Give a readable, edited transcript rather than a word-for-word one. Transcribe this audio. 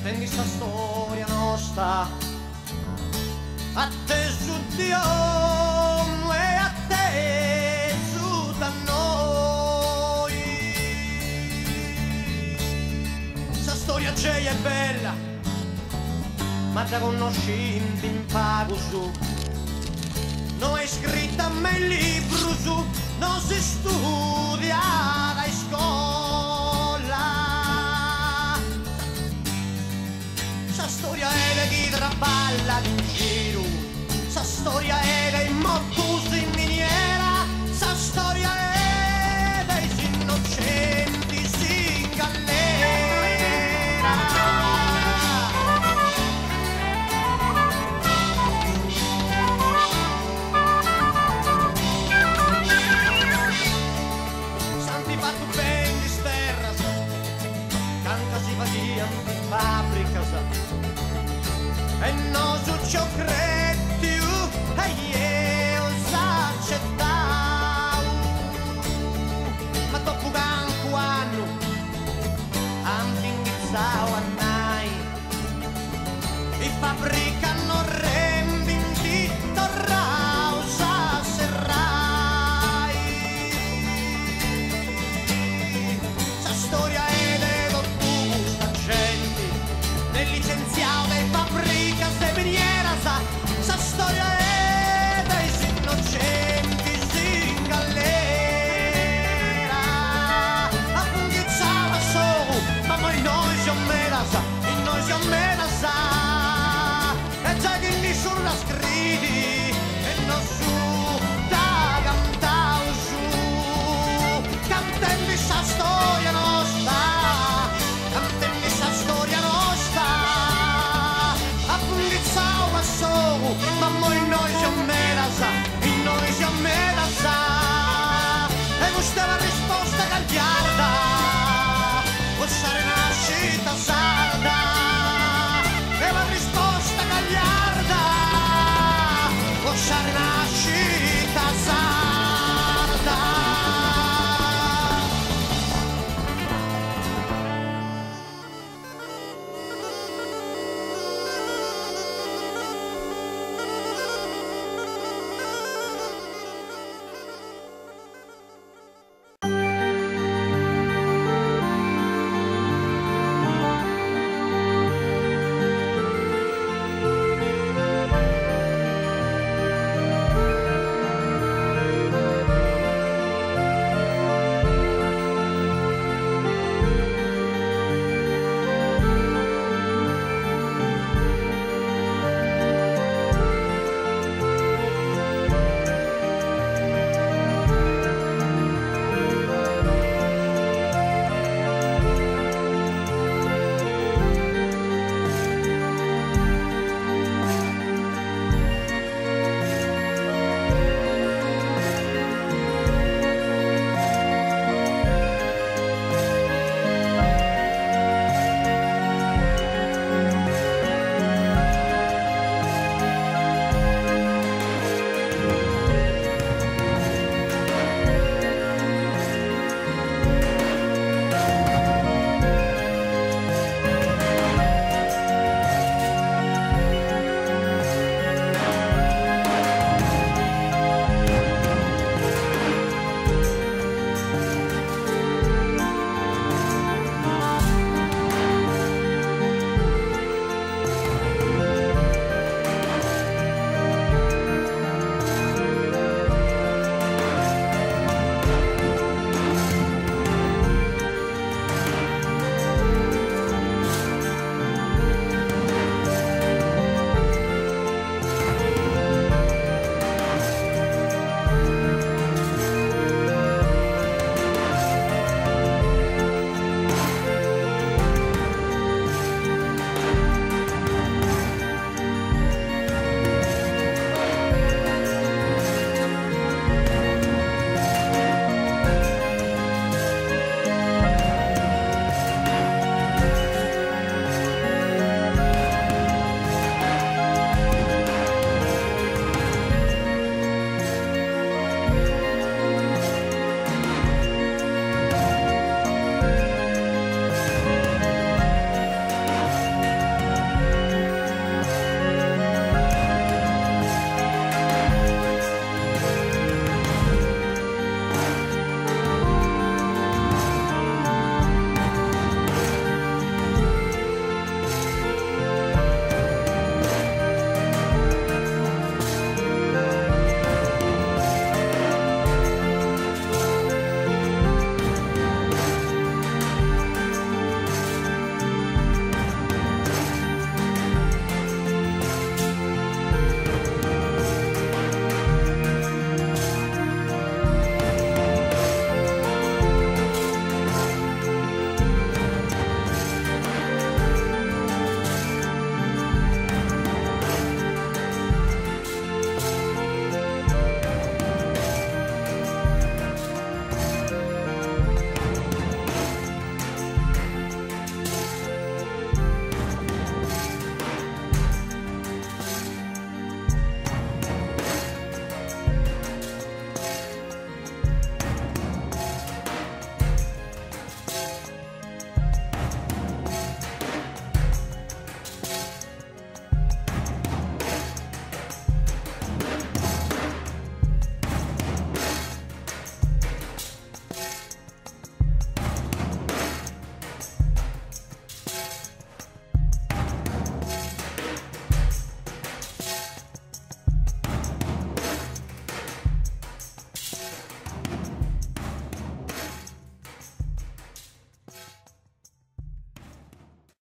Cantendi sta storia nostra, atteso Dio e atteso da noi. Sta storia c'è è bella, ma da conoscenti in pago su. Non è scritta nel libro su, non si studia da scuola. Sa storia è di chi traballa in giro, sa storia è dei mottusi in miniera, sa storia è dei innocenti in galera. Santi fatto ben di sterra, canta si va via in fabbrica, e non su ciò credo e io s'accettavo, ma dopo un anno hanno iniziato a nai e fabbricano renditi torrausa serrai. Sa storia è di tutta gente del licenziato dei fabbrica se veniera sa storia è dei innocenti in galera. A fungizzava solo ma noi siamo mera sa e noi siamo mera sa e già che nessuno la scrivi e non su da cantare su cantendi sa storia nostra, cantendi sa storia nostra. Appungizzava solo ma noi siamo mera sa e noi siamo mera sa e questa è la risposta gagliarda questa rinascita sa.